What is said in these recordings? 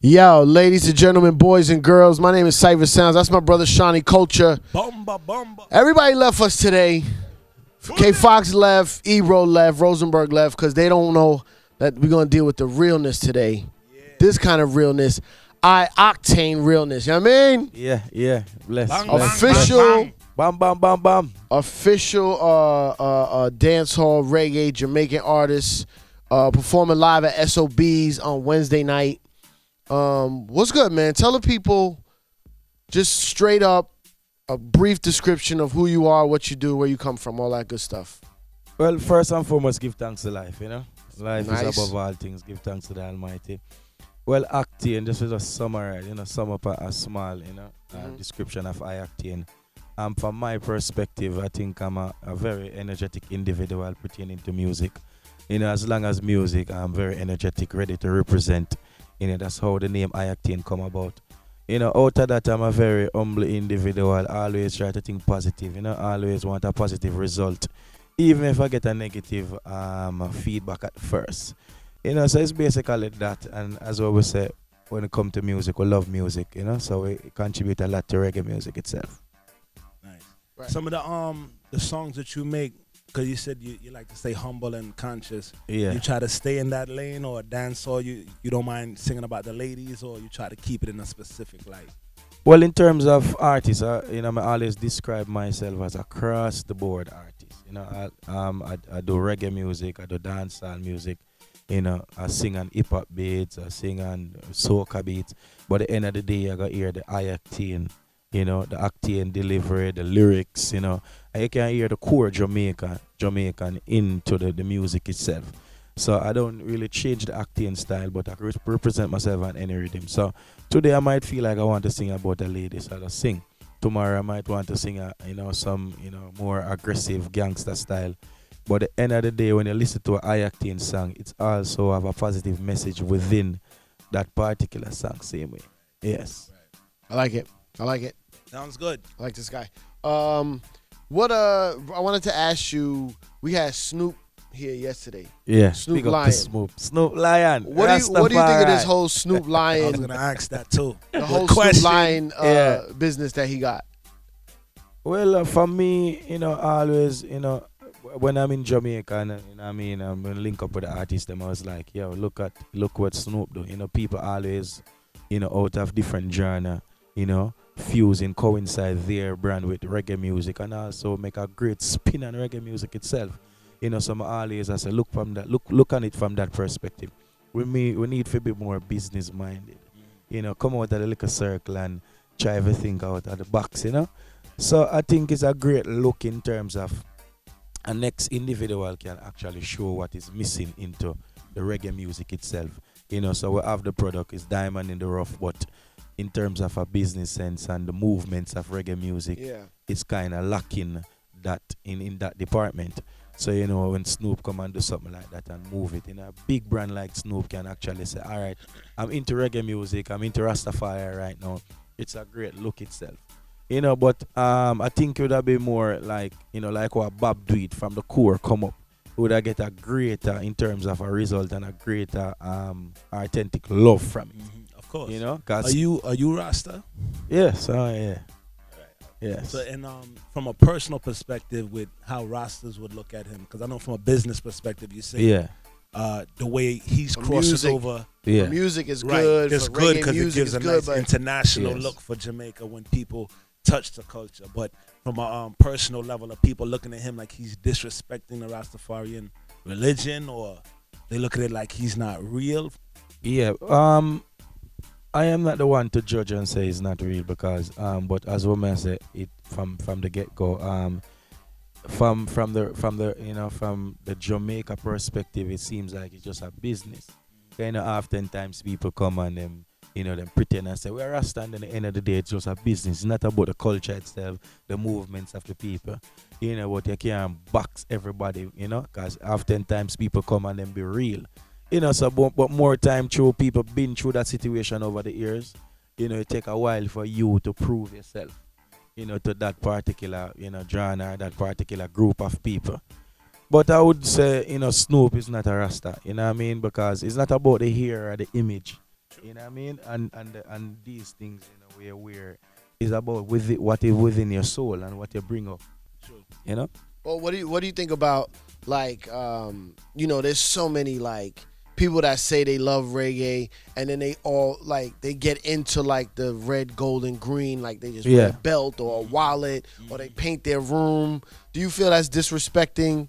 Yo, ladies and gentlemen, boys and girls, my name is Cypher Sounds. That's my brother Shawnee Culture. Bomba, bomba. Everybody left us today. K Fox left, Ebro left, Rosenberg left, because they don't know that we're going to deal with the realness today. Yeah. This kind of realness. I-Octane realness. You know what I mean? Yeah. Bless. Bang, Official. Bam, bam, bam, bam. Official dancehall reggae Jamaican artist performing live at SOBs on Wednesday night. What's good, man? Tell the people just straight up a brief description of who you are, what you do, where you come from, all that good stuff. Well, first and foremost, give thanks to life, you know? Life Nice. is above all things. Give thanks to the Almighty. Well, Octane, just to summarize, sum up a small, description of I-Octane. From my perspective, I think I'm a very energetic individual pertaining to music. As long as music, I'm very energetic, ready to represent. That's how the name I-Octane come about. Out of that, I'm a very humble individual. Always try to think positive. Always want a positive result, even if I get a negative feedback at first. So it's basically that. And as I always say, when it comes to music, we love music. So we contribute a lot to reggae music itself. Nice. Right. Some of the songs that you make, because you said you like to stay humble and conscious. Yeah. You try to stay in that lane or dance, or you don't mind singing about the ladies, or you try to keep it in a specific light. Well, in terms of artists, I always describe myself as a cross the board artist. I do reggae music, I do dancehall music. I sing on hip hop beats, I sing on soca beats. But at the end of the day, I got hear the I-Octane. The Octane delivery, the lyrics, and you can hear the core Jamaican into the music itself. So I don't really change the Octane style, but I represent myself on any rhythm. So today I might feel like I want to sing about a lady, so I'll sing. Tomorrow I might want to sing some more aggressive gangster style. But at the end of the day, when you listen to an I-Octane song, it's also have a positive message within that particular song, same way. Yes. I like it. Sounds good. I like this guy. I wanted to ask you, we had Snoop here yesterday. Yeah. Snoop Lion. Snoop Lion. What do you think of this whole Snoop I was Lion, gonna ask that too. the whole Question. Snoop Lion business that he got? Well, for me, always, when I'm in Jamaica, and I'm gonna link up with the artists, them I was like, yo, look what Snoop do. People always, out of different genre, fusing, coincide their brand with reggae music, and also make a great spin on reggae music itself. So I always I say look on it from that perspective. We need to be more business minded. Come out of the little circle and try everything out of the box. So I think it's a great look in terms of a next individual can actually show what is missing into the reggae music itself. So we have the product, is diamond in the rough, but in terms of a business sense and the movements of reggae music, it's kind of lacking that in that department. So when Snoop come and do something like that and move it, a big brand like Snoop can actually say, all right, I'm into reggae music, I'm into Rastafari right now. It's a great look itself. But I think it would have been more like, like what Bob do it from the core come up. Would I get a greater in terms of a result and a greater authentic love from it. Of course. Cause Are you Rasta? Yes, yeah. Yes. So, and from a personal perspective, with how Rastas would look at him, because I know from a business perspective, you say the way he's crossing over. Yeah. The music is right. good. It's good because it gives a nice but international look for Jamaica when people touch the culture. But from a personal level, of people looking at him like he's disrespecting the Rastafarian religion, or they look at it like he's not real. Yeah. I am not the one to judge and say it's not real because but as women say it from the get go from the Jamaica perspective, it seems like it's just a business. Oftentimes people come and them pretend and say we're Rasta, and at the end of the day it's just a business. It's not about the culture itself, the movements of the people. But you can't box everybody, because oftentimes people come and them be real. But more time through people been through that situation over the years, it take a while for you to prove yourself, to that particular, genre, that particular group of people. But I would say, Snoop is not a Rasta, because it's not about the hair or the image. You know what I mean? And these things, where is about with it, what is within your soul and what you bring up. True. You know? Well, what do you think about like there's so many like people that say they love reggae and then they all like they get into like the red, gold, and green, like they just wear a belt or a wallet or they paint their room. Do you feel that's disrespecting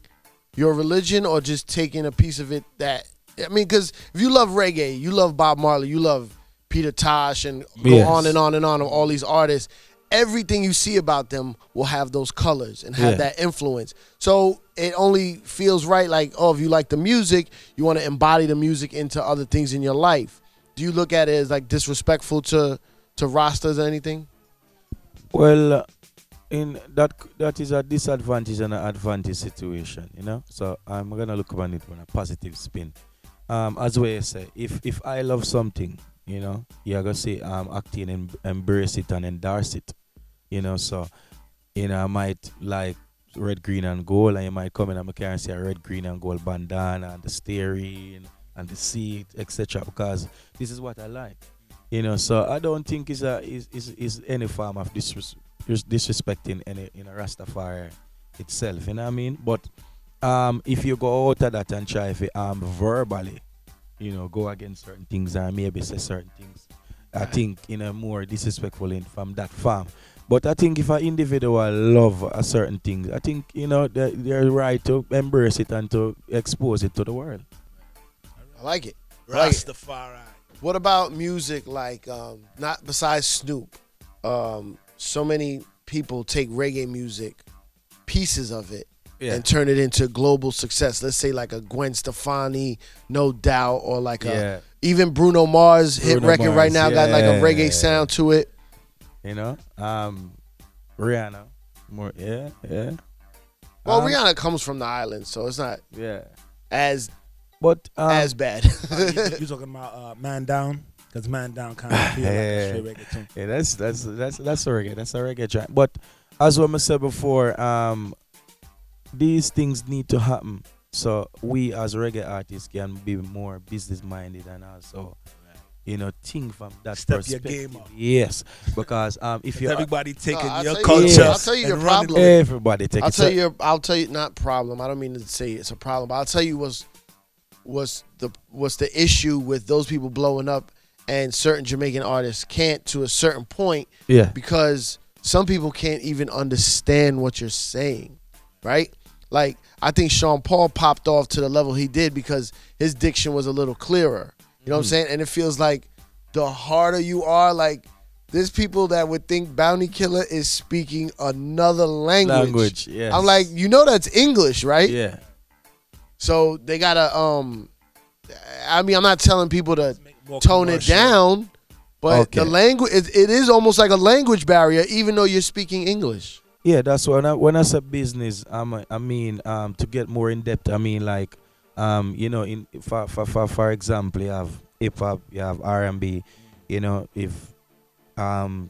your religion or just taking a piece of it that I mean, because if you love reggae, you love Bob Marley, you love Peter Tosh, and go on and on and on of all these artists. Everything you see about them will have those colors and have that influence. So it only feels right like, oh, if you like the music, you want to embody the music into other things in your life. Do you look at it as like disrespectful to Rastas or anything? Well, in that is a disadvantage and an advantage situation, So I'm gonna look upon it with a positive spin. As we say, if I love something, you're gonna say acting and embrace it and endorse it. So I might like red, green, and gold, and you might come in and I can see a red, green, and gold bandana and the steering and the seat, etc. Because this is what I like. So I don't think is any form of disrespecting any Rastafari itself. You know what I mean? But if you go out of that and try to verbally, go against certain things and maybe say certain things, I think more disrespectful from that farm. But I think if an individual love a certain thing, I think they're right to embrace it and to expose it to the world. I like it. Rastafari. What about music like not besides Snoop? So many people take reggae music, pieces of it, and turn it into global success. Let's say like a Gwen Stefani, No Doubt, or like even Bruno Mars hit record right now got like a reggae sound to it. Rihanna, more, Well, Rihanna comes from the island, so it's not as bad. You talking about Man Down? Because Man Down kind of feel like a straight reggae tune. Yeah, that's a reggae. That's a reggae track. But as what I said before, these things need to happen. So we as reggae artists can be more business minded and also think from that perspective. Step your game up. Yes, because if you everybody taking your culture, culture, I'll tell you your problem. Everybody taking. I'll tell you not problem. I don't mean to say it's a problem, but I'll tell you what's the issue with those people blowing up and certain Jamaican artists can't to a certain point. Yeah. Because some people can't even understand what you're saying, right? Like I think Sean Paul popped off to the level he did because his diction was a little clearer. You know what I'm saying? And it feels like the harder you are, like there's people that would think Bounty Killer is speaking another language. Yes. I'm like, that's English, right? Yeah. So they gotta I mean, I'm not telling people to tone it down, but the language it is almost like a language barrier, even though you're speaking English. Yeah, that's when I say business, I mean to get more in depth. I mean like in for example, you have hip hop, you have R&B. If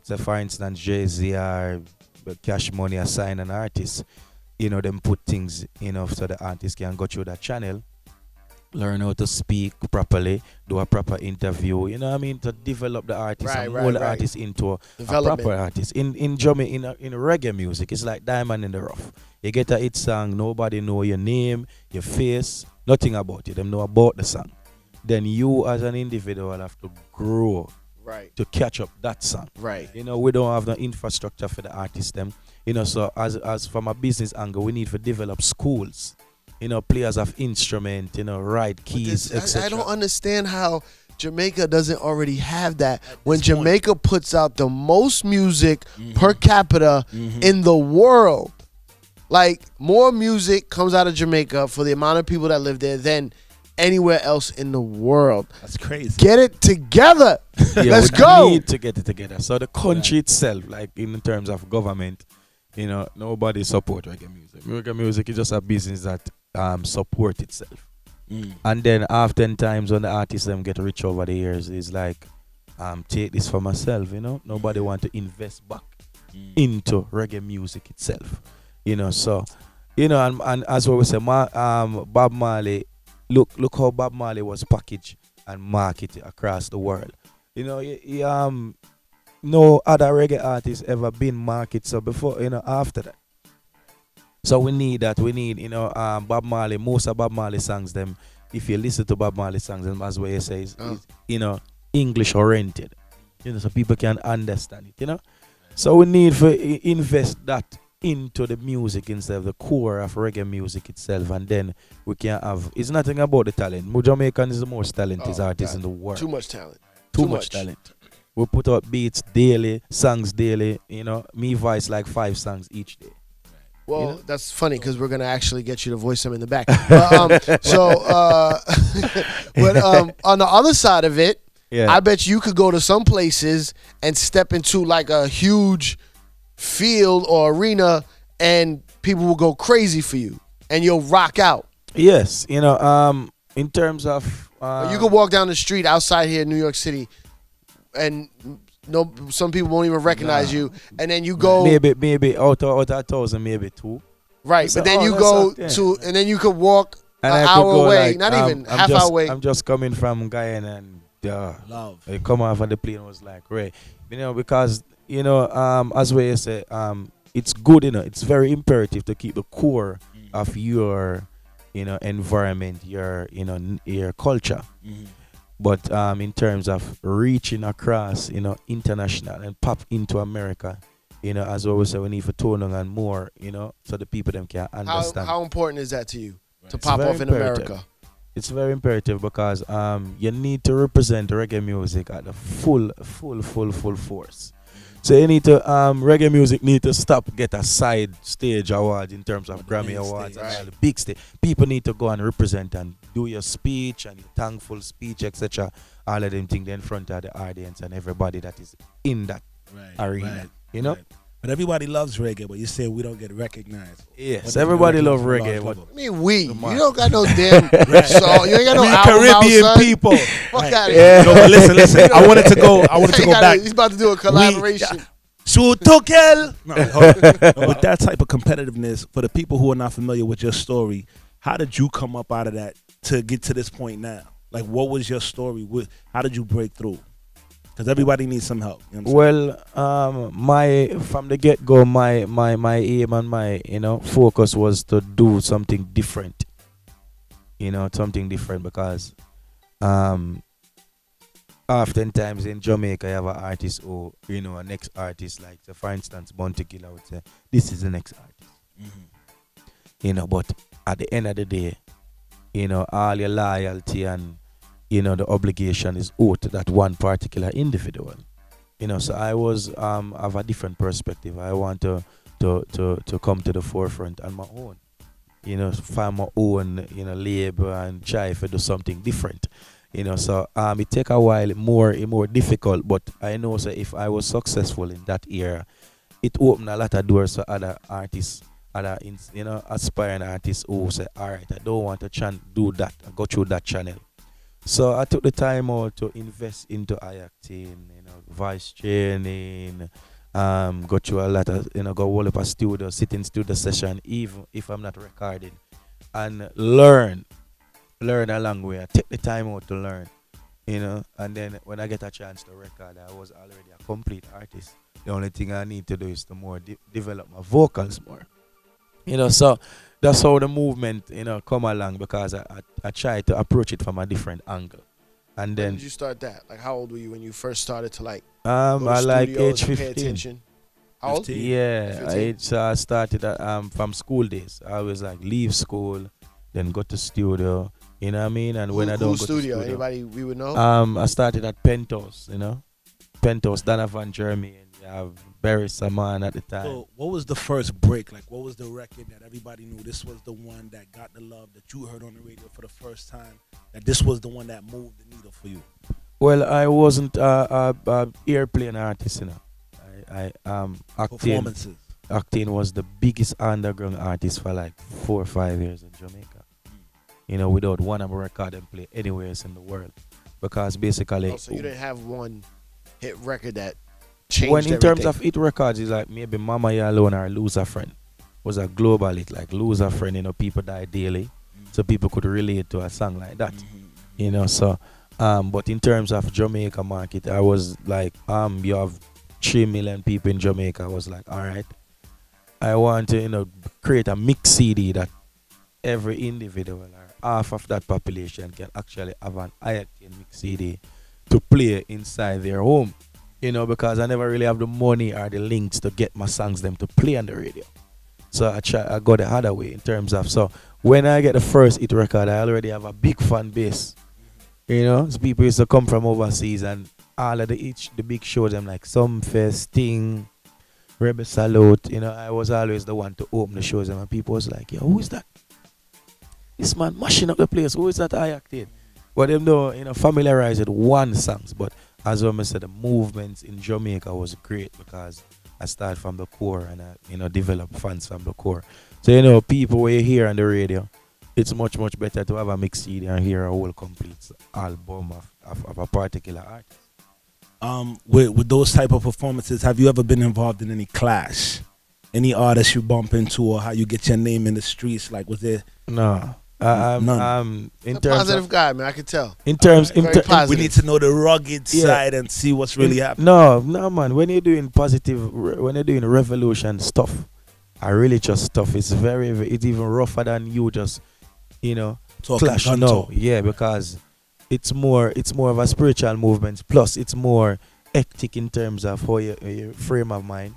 say for instance Jay-Z or Cash Money assign an artist, them put things so the artist can go through that channel, learn how to speak properly, do a proper interview, to develop the artist and mold the artist into a proper artist. In Jamaica, in reggae music, it's like diamond in the rough. You get a hit song, nobody know your name, your face, nothing about it. Them know about the song. Then you as an individual have to grow to catch up that song. Right. We don't have the infrastructure for the artists them. So as from a business angle, we need to develop schools. Players of instrument, right keys, etc. I don't understand how Jamaica doesn't already have that. When Jamaica puts out the most music per capita in the world, like more music comes out of Jamaica for the amount of people that live there than anywhere else in the world. That's crazy. Get it together. Let's go. We need to get it together. So the country itself, like in terms of government, nobody support reggae music. Reggae music is just a business that support itself. And then oftentimes when the artists them get rich over the years, it's like take this for myself. Nobody want to invest back into reggae music itself. So and as what we say, Bob Marley, look how Bob Marley was packaged and market it across the world. You know, no other reggae artist ever been marketed so before, after that. So we need that. We need, Bob Marley. Most of Bob Marley songs, them, if you listen to Bob Marley songs, them as what you say, is English oriented. So people can understand it. So we need to invest that into the music instead of the core of reggae music itself, and then we can have. It's nothing about the talent. Jamaican is the most talented artist in the world. Too much talent. Too much talent. We put out beats daily, songs daily. Me voice like 5 songs each day. Well, that's funny because we're gonna actually get you to voice them in the back. But on the other side of it, I bet you could go to some places and step into like a huge field or arena, and people will go crazy for you, and you'll rock out. Yes, in terms of you could walk down the street outside here in New York City, and some people won't even recognize you, and then you go maybe out of 1,000, maybe 2. Right, but then you go to, and then you could walk an hour away, not even half hour away. I'm just coming from Guyana, and love. I come off of the plane, was like, Ray, because as we say, it's good, it's very imperative to keep the core of your, environment, your culture. But in terms of reaching across, international and pop into America, as always say, we need for toning and more, so the people them can understand. How important is that to you to pop off in America? It's very imperative because you need to represent reggae music at the full force. So you need to reggae music need to get a side stage award in terms of Grammy awards and all the big stage. People need to go and represent and do your speech and your thankful speech, etc. All of them things in front of the audience and everybody that is in that arena. But everybody loves reggae, but you say we don't get recognized. Yes, everybody loves reggae. I mean, you don't got no damn song. You ain't got no album Caribbean out, son. people. Fuck out of here. No, but listen. I wanted to go back. He's about to do a collaboration. Shutokel. With that type of competitiveness, for the people who are not familiar with your story, how did you come up out of that to get to this point now? Like, what was your story? How did you break through? Because everybody needs some help. Well, from the get go, my aim and my focus was to do something different. Something different because oftentimes in Jamaica you have an artist or a next artist, like for instance Bounty Killer would say this is the next artist. But at the end of the day, all your loyalty and the obligation is owed to that one particular individual. So I was have a different perspective. I want to come to the forefront on my own. Find my own labor and try to do something different. So it take a while, more difficult, but I know if I was successful in that era, it opened a lot of doors for other artists, other aspiring artists who say, all right, I don't want to do that, I go through that channel. So I took the time out to invest into I-Octane, voice training, go through a lot of, go all up a studio, sit in studio session, even if I'm not recording, and learn along the way. I take the time out to learn, and then when I get a chance to record, I was already a complete artist. The only thing I need to do is to more develop my vocals more, so that's how the movement, come along, because I try to approach it from a different angle. And then when did you start that? Like, how old were you when you first started to go to I like age pay 15. attention? How old? Yeah, I started from school days. I was like leave school, then go to studio. You know what I mean? And when I don't go to studio, anybody we would know? I started at Penthouse. Penthouse, Donovan, Jeremy, and you have Barry Saman at the time. So what was the first break? Like, what was the record that everybody knew this was the one that got the love, that you heard on the radio for the first time, that this was the one that moved the needle for you? Well, I wasn't a airplane artist, Performances. I-Octane was the biggest underground artist for like 4 or 5 years in Jamaica. Without one of my record and play anywhere else in the world. Because basically... so you didn't have one hit record that changed when in everything. terms of hit records, it's like maybe Mama Ya Alone or Lose a Friend was a global hit, like Lose a Friend, people die daily. So people could relate to a song like that. So But in terms of Jamaica market, I was like, you have 3 million people in Jamaica. I was like, all right, I want to, create a mix CD that every individual or half of that population can actually have an I-Octane mix CD to play inside their home. Because I never really have the money or the links to get my songs them to play on the radio. So I go the other way in terms of, so when I get the first hit record, I already have a big fan base. So people used to come from overseas and all of the big shows, them like Sumfest, Sting, Rebel Salute, I was always the one to open the shows, and people was like, yo, who is that? This man mashing up the place. Who is that I-Octane? But them know, familiarize with one songs. But as I said, the movements in Jamaica was great because I started from the core and I, developed fans from the core. So, people were here on the radio. It's much, much better to have a mix CD and hear a whole complete album of a particular artist. With those type of performances, have you ever been involved in any clash? Any artists you bump into, or how you get your name in the streets? Like, was there? No. None. In terms positive guy, man. I can tell. In terms, we need to know the rugged side and see what's really happening. No, man. When you're doing when you're doing revolution stuff, I really just stuff. It's it's even rougher than you just, clash. No, yeah, because it's more of a spiritual movement. Plus, it's more hectic in terms of how your frame of mind.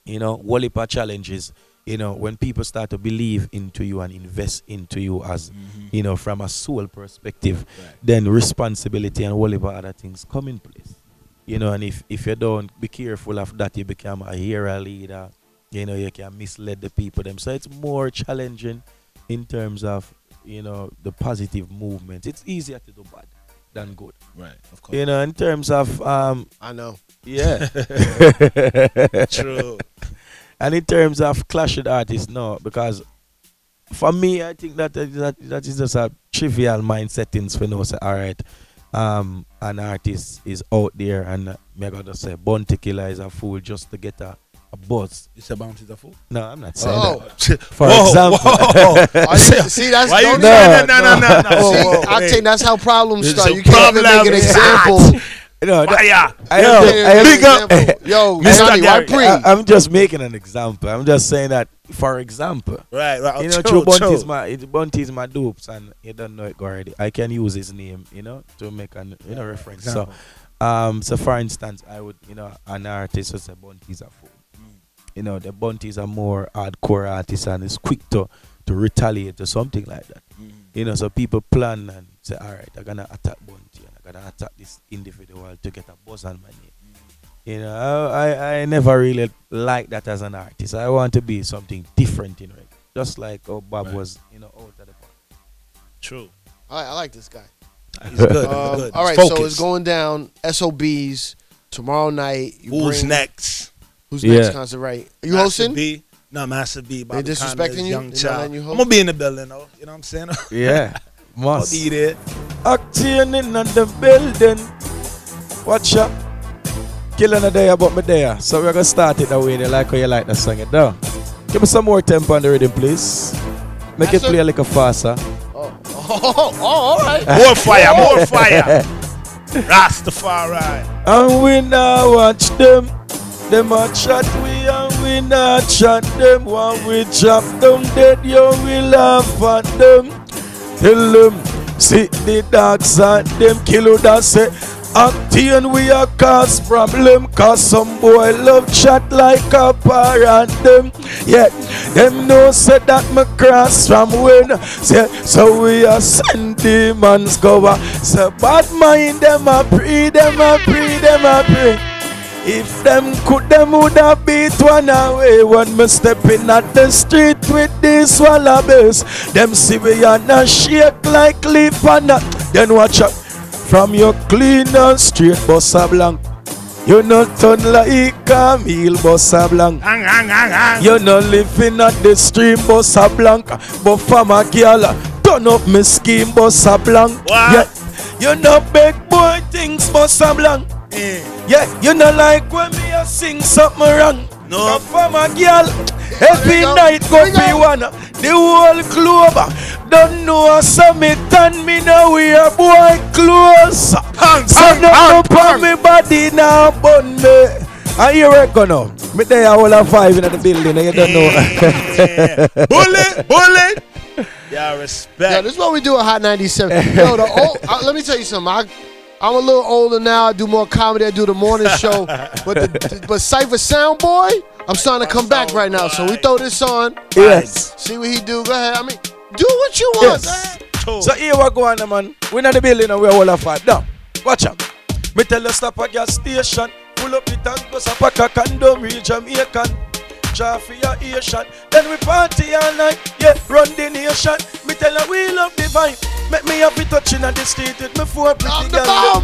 Whole heap of challenges. When people start to believe into you and invest into you as, from a soul perspective, then responsibility and all of other things come in place. And if you don't be careful of that, you become a hero leader. You can mislead the people them. So it's more challenging in terms of, the positive movement. It's easier to do bad than good. Right, of course. In terms of I know. Yeah. True. And in terms of clash with artists, no, because for me, I think that is just a trivial mind settings for now. Say, all right, an artist is out there, and me gotta say, Bounty Killer is a fool just to get a buzz. You say Bounty is a fool? No, I'm not saying that. For example, see, that's no. See, I think that's how problems start. You can't even make an example. Big up. Yo, Mr. Johnny, I'm just making an example. I'm just saying that, for example. Right. Bounty is my dupes, and you don't know it already. I can use his name, to make an reference. Example. So for instance, I would, an artist would say Bounty is a fool. The Bounty is a more hardcore artist and is quick to retaliate or something like that. So people plan and say, all right, I'm gonna attack Bounty. I attack this individual to get a buzz on my name. I never really liked that as an artist. I want to be something different in reggae. Just like Bob was, out of the park. True. I like this guy. He's good. Good. All right, so it's going down. SOBs tomorrow night. Who's next? Who's next concert, right? Are you hosting? B? No, Master B. They disrespecting you? Young child. I'm going to be in the building, though. You know what I'm saying? Yeah. Must. I'll be there. Octane in the building. Watch out. Killing a day about me there. So we're going to start it that way. They like how you like the song it down. Give me some more tempo on the rhythm, please. Make it play a little faster. Oh, all right. More fire. Rastafari. And we now watch them. Them a chat we and we not chat them. When we chop them dead, yo, we laugh at them. Tell them, see the dogs and them kilo that say Octane we a cause problem. Cause some boy love chat like a parent them. Yeah, them know say that me cross from when. Say, so we a send demons go. Say bad mind them a pray, them a pray. If them could, them would have beat one away. When me stepping at the street with this wallabies, them see we are not shake like leaf and that. Then watch out from your clean and straight bossa blanc. You not turn like Camille bossa blanc. You not living at the stream bossa blanc. But from a girl, turn up me scheme bossa blanc. Yeah, you not big boy things bossa blanc. Yeah, you know like when me a sing something wrong. No. From a girl, Every night go be one. The whole globe. Don't know a summit and me now we a boy close. Stand up on me body now bun me. And you reckon now? Me there all a 5 in the building and you don't know. Bullet. Yeah, respect. Yo, this is what we do at Hot 97. Yo, let me tell you something. I'm a little older now. I do more comedy. I do the morning show. But Cypher Sound Boy, I'm starting to come back right now. So we throw this on. Yes. See what he do. Go ahead. I mean, do what you want. Yes. So here we go on, man. We're in the building and we're all a 5. Now, watch out. Me tell you stop at gas station. Pull up the tank, go up a condom, reach Jamaican. Draw for your Asian. Then we party all night, yeah, run the nation. Me tell her we love the vibe. Make me happy touching on the street with me 4 pretty girls.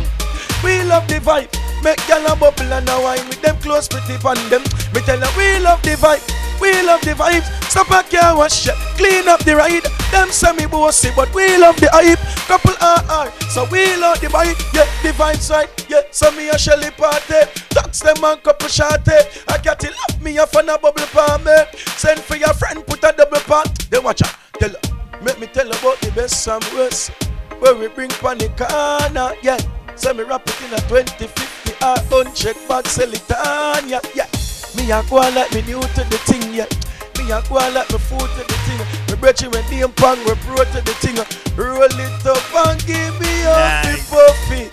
We love the vibe. Make y'all a bubble and a wine with them close pretty pan them. Me tell her we love the vibe. We love the vibes. Stop a car wash, clean up the ride. Them say me bossy, but we love the hype. Couple RR, so we love the vibe. Yeah, the vibes right. Yeah, so me a Shelly party. Tax them and couple shorty. I got to love me a fun a bubble palm. Send for your friend, put a double part. Then watch out. Tell her, make me tell about the best some worse. Where we bring pan the corner, yeah. So me wrap it in a 20, 50 or uncheck bag, sell it on, yeah, yeah. Me a go like me new to the thing, yeah. Me a go like me food to the thing. Me brethren when name pang, we pro to the thing. Roll it up and give me up, puffy,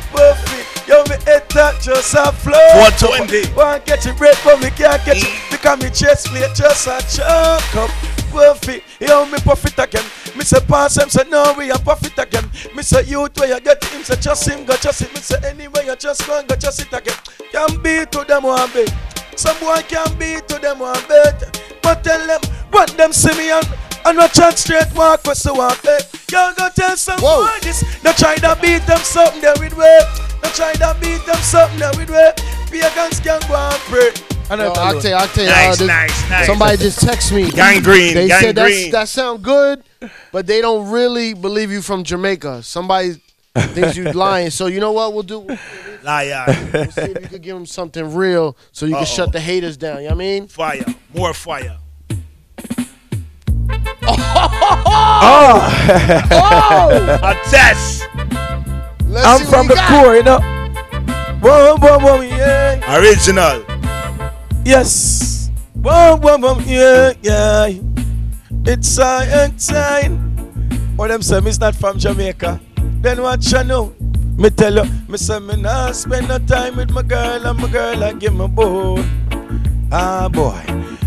puffy. Yo, me head that just a flow. 420. Want catch it break, but me can't catch it. Because me chest plate just a choke up. Puffy, yo, me puff it again. Me say pass him, say no, we a puff it again. Me say youth where you get him, say just him, go just it. Me say anyway you just go and go just it again. Can be to them one bit. Some boy can be to them one bit. But tell them, what them see me and no chat straight walk with so walk. Y'all go tell some boy this. No try to beat them something there with way. No try to beat them something there with way. Pagans can go and pray. Octane, nice. Somebody just text me. Gangrene. They said that sound good, but they don't really believe you from Jamaica. Somebody thinks you lying. So you know what we'll do? Liar. We'll see if you could give them something real so you can shut the haters down. You know what I mean? Fire. More fire. A test. I'm from the core, you know. Boom, yeah. Original. Yes. Boom, yeah. It's I-Octane. Or them say me's not from Jamaica. Then what you know? Me tell you, me say me nah spend no time with my girl and my girl I give me bone. Ah boy.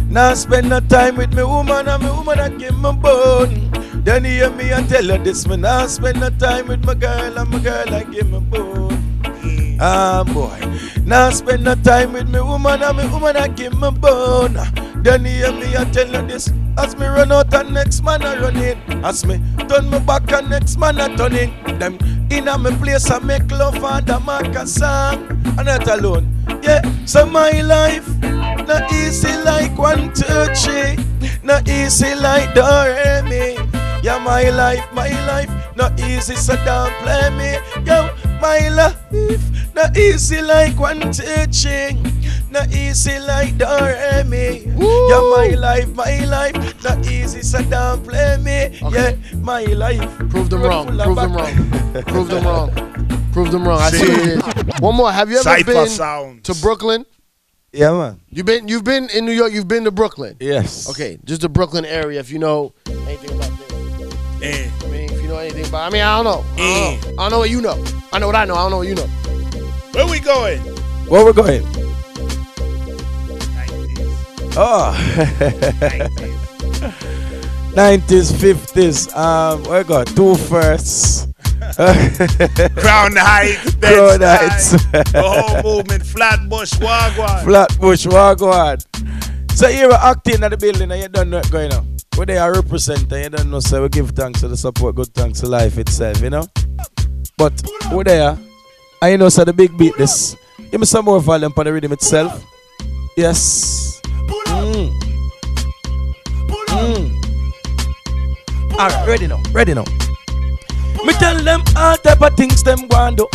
Nah spend no time with me woman and me woman I give me bone. Then you hear me and tell you this, me nah spend no time with my girl and my girl I give me bone. Ah boy, now spend no time with me woman and me woman I give me bone. Then you hear me I tell you this, as me run out and next man I run in. As me turn me back and next man I turn in. Them in a me place I make love and I make a song. And not alone, yeah, so my life not easy like 1, 2, 3. Not easy like do-re-mi. Yeah, my life, not easy, so don't play me. Yo, my life, not easy like 1, 2, 3. Not easy like do-re-mi. Yeah, my life, not easy, so don't play me. Okay. Yeah, my life. Prove them wrong. Prove them wrong. I see what it is. One more. Have you ever been to Brooklyn? Yeah, man. You've been in New York. You've been to Brooklyn. Yes. Okay, just the Brooklyn area. If you know anything about this. I mean, if you know anything about, I don't know. I don't know what you know. I know what I know. I don't know what you know. Where we going? Where we going? 90s. Oh. 90s, 50s. We got 2 firsts. Crown Heights. Crown Heights. The whole movement. Flatbush, Wagwan. Flatbush, Wagwan. So here we're acting at the building and you don't know what's going on. Where they are representing, you don't know, so we give thanks to the support, good thanks to life itself, you know. But where they are, and you know, so the big beat this. Give me some more volume for the rhythm itself. Yes. Alright, ready now. Me tell them all type of things them want do.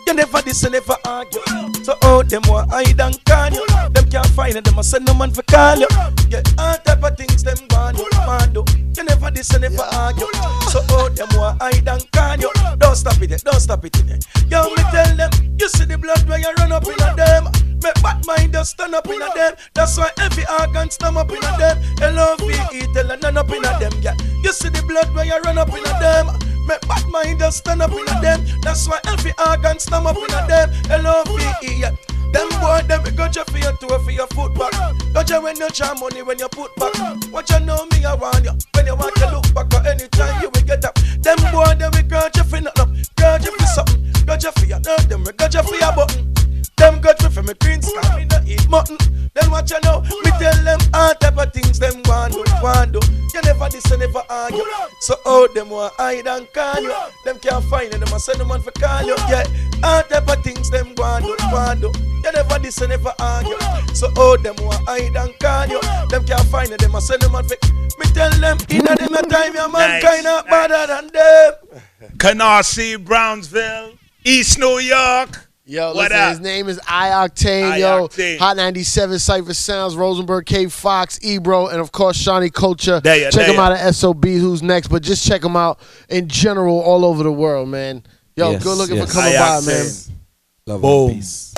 You never diss and never argue. So all them want hide and can you. Them can't find it, them a send no man for call you. Yeah, all type of things them want you, man do. You never this and never argue. So all them want hide and can you. Don't stop it, don't stop it. Yo, me tell them, you see the blood when you run up in a them. Make bad mind just stand up in a them. That's why every organ stand up in a them. L-O-V-E, tell a none up in a them. Yeah, you see the blood when you run up in a them. Make bad mind just stand up in a them. That's why every organ stand up in a them. L-O-V-E, yeah. Them boy, them we got you for your toe, for your foot back. Got you when you charm money when you put back. What you know me, I want you. When you want to look back, or anytime you will get up. Them boy, them we got you for nothing. Got you for something. Got you for your nerve, them we got you for your button. Them got you for me green sky, me not eat mutton. Then what you know, me tell them all type of things them want do. You never listen, never argue. So all them want hide and call you. Them can't find you, them a send them on for call you. Yeah, all type of things them want do. You never listen, never argue. So all them want hide and call you. Them can't find you, them a send them on for. Me tell them, in a them time, your man kinda better than them. Canarsie, Brownsville, East New York. Yo, listen, his name is I-Octane, yo. Hot 97, Cypher Sounds, Rosenberg, K Fox, Ebro, and of course, Shawnee Culture. Check him out at SOB, who's next, but just check him out in general all over the world, man. Yo, good looking for coming by, man. Love and peace.